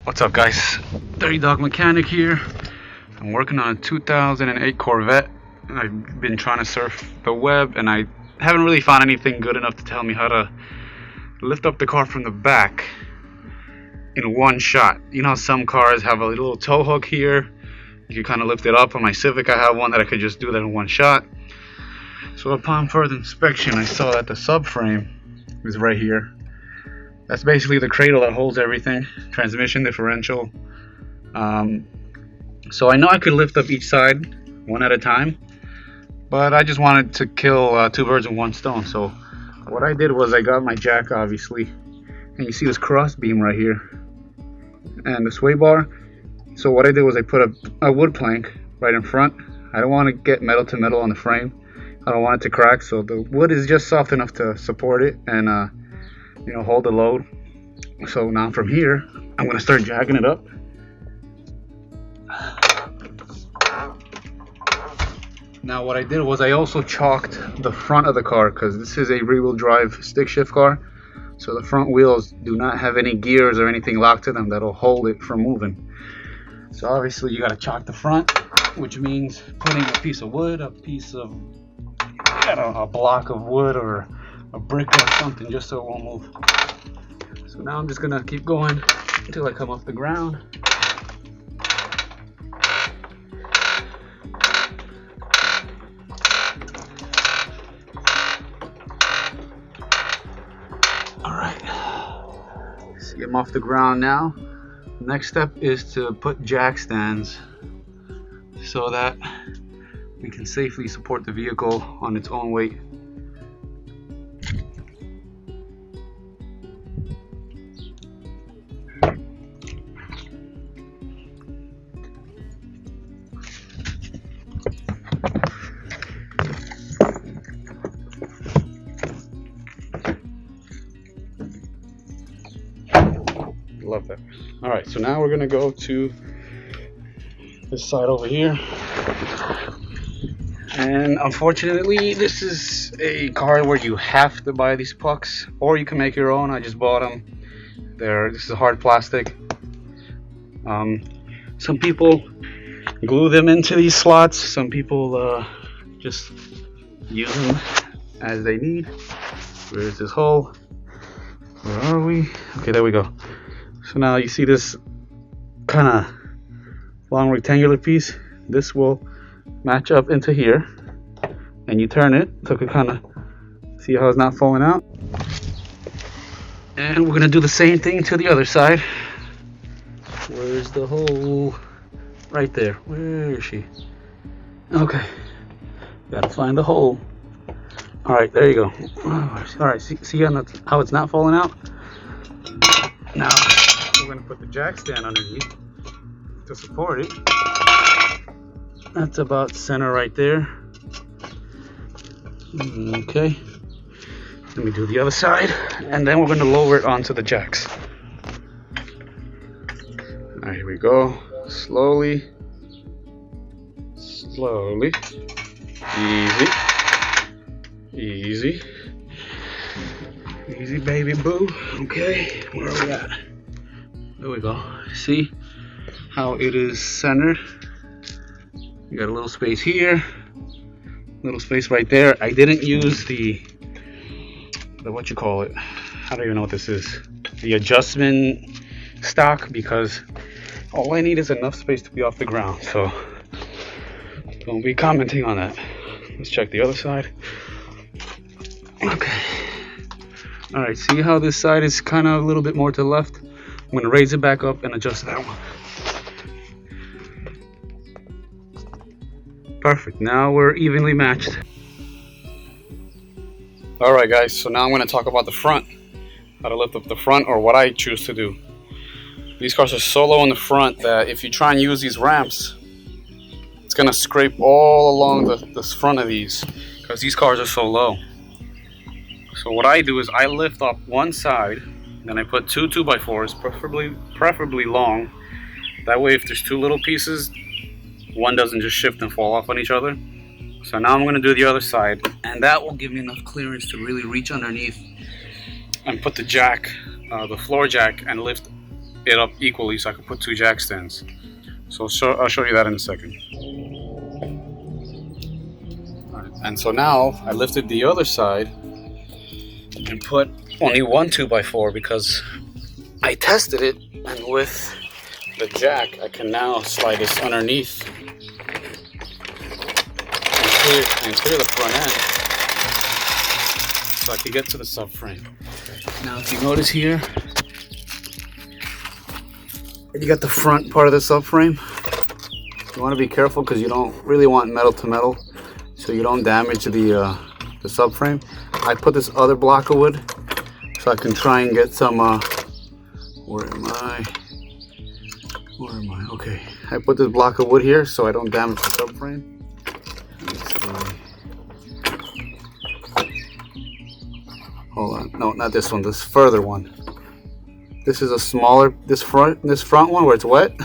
What's up, guys? Dirty Dog Mechanic here. I'm working on a 2008 Corvette. I've been trying to surf the web and I haven't really found anything good enough to tell me how to lift up the car from the back in one shot. You know, some cars have a little tow hook here. You can kind of lift it up. On my Civic, I have one that I could just do that in one shot. So upon further inspection, I saw that the subframe is right here. That's basically the cradle that holds everything, transmission, differential. So I know I could lift up each side one at a time, but I just wanted to kill two birds with one stone. So what I did was I got my jack, obviously, and you see this cross beam right here and the sway bar. So what I did was I put a wood plank right in front. I don't want to get metal to metal on the frame. I don't want it to crack, so the wood is just soft enough to support it and you know, hold the load. So now from here, I'm gonna start jacking it up. Now what I did was I also chalked the front of the car, because this is a rear-wheel drive stick shift car. So the front wheels do not have any gears or anything locked to them that'll hold it from moving. So obviously you gotta chalk the front, which means putting a piece of wood, a piece of, I don't know, a block of wood or a brick or something, just so it won't move. So now I'm just gonna keep going until I come off the ground. Alright, see, I'm off the ground now. Next step is to put jack stands so that we can safely support the vehicle on its own weight. Love that. All right, so now we're gonna go to this side over here, and unfortunately this is a car where you have to buy these pucks, or you can make your own. I just bought them. This is hard plastic. Some people glue them into these slots. Some people just use them as they need. Where's this hole? Where are we? Okay, there we go. So now you see this kind of long rectangular piece. This will match up into here, and you turn it so you can kind of see how it's not falling out. And we're gonna do the same thing to the other side. Where's the hole? Right there. Where is she? Okay, gotta find the hole. All right, there you go. All right, see how it's not falling out? Now we're going to put the jack stand underneath to support it. That's about center right there. Okay, let me do the other side, and then we're going to lower it onto the jacks. All right, here we go. Slowly, slowly, easy, easy, easy, baby boo. Okay, where are we at? There we go. See how it is centered? You got a little space here, little space right there. I didn't use the what you call it? I don't even know what this is. The adjustment stock, because all I need is enough space to be off the ground. So don't be commenting on that. Let's check the other side. Okay. All right. See how this side is kind of a little bit more to the left? I'm going to raise it back up and adjust that one. Perfect. Now we're evenly matched. Alright guys, so now I'm going to talk about the front. How to lift up the front, or what I choose to do. These cars are so low in the front that if you try and use these ramps, it's going to scrape all along the front of these, because these cars are so low. So what I do is I lift up one side, then I put two 2x4s, preferably long. That way if there's two little pieces, one doesn't just shift and fall off on each other. So now I'm going to do the other side, and that will give me enough clearance to really reach underneath and put the jack, the floor jack, and lift it up equally so I can put 2 jack stands. So I'll show you that in a second. Alright, and so now I lifted the other side and put only 1 2x4 because I tested it, and with the jack I can now slide this underneath and clear the front end so I can get to the subframe. Now if you notice here, you got the front part of the subframe. You want to be careful because you don't really want metal to metal, so you don't damage the subframe. I put this other block of wood so I can try and get some where am I? Okay, I put this block of wood here so I don't damage the subframe. Hold on, no, not this one, this further one. This is a smaller, this front one where it's wet,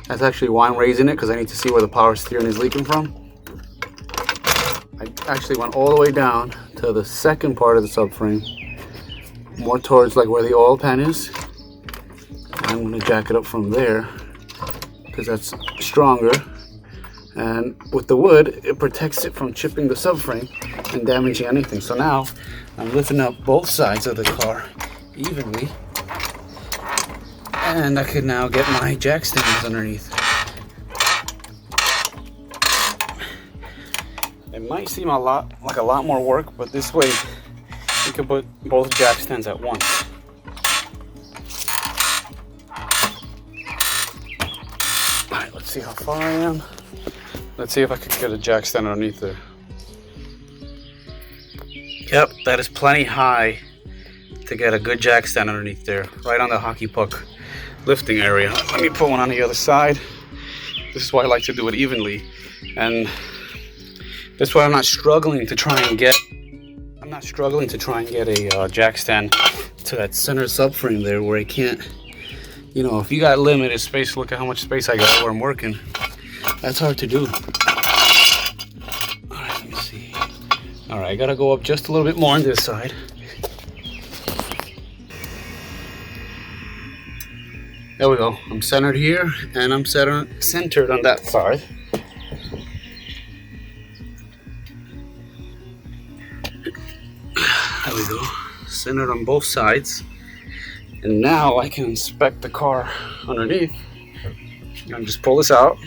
that's actually why I'm raising it, because I need to see where the power steering is leaking from. I actually went all the way down to the second part of the subframe, more towards like where the oil pan is. I'm going to jack it up from there because that's stronger, and with the wood it protects it from chipping the subframe and damaging anything. So now I'm lifting up both sides of the car evenly, and I can now get my jack stands underneath. It might seem like a lot more work, but this way you can put both jack stands at once. Alright, let's see how far I am. Let's see if I can get a jack stand underneath there. Yep, that is plenty high to get a good jack stand underneath there, right on the hockey puck lifting area. Let me put one on the other side. This is why I like to do it evenly, and that's why I'm not struggling to try and get a jack stand to that center subframe there where I can't, you know, if you got limited space, look at how much space I got where I'm working. That's hard to do. Alright, let me see. Alright, I gotta go up just a little bit more on this side. There we go. I'm centered here, and I'm centered on that side. There we go. Centered on both sides. And now I can inspect the car underneath. I'll just pull this out.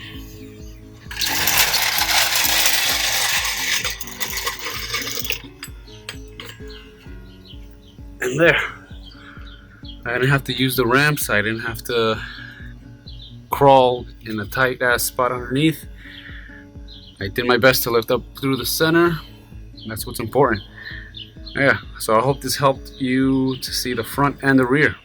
And there. I didn't have to use the ramps. I didn't have to crawl in a tight ass spot underneath. I did my best to lift up through the center. That's what's important. Yeah, so I hope this helped you to see the front and the rear.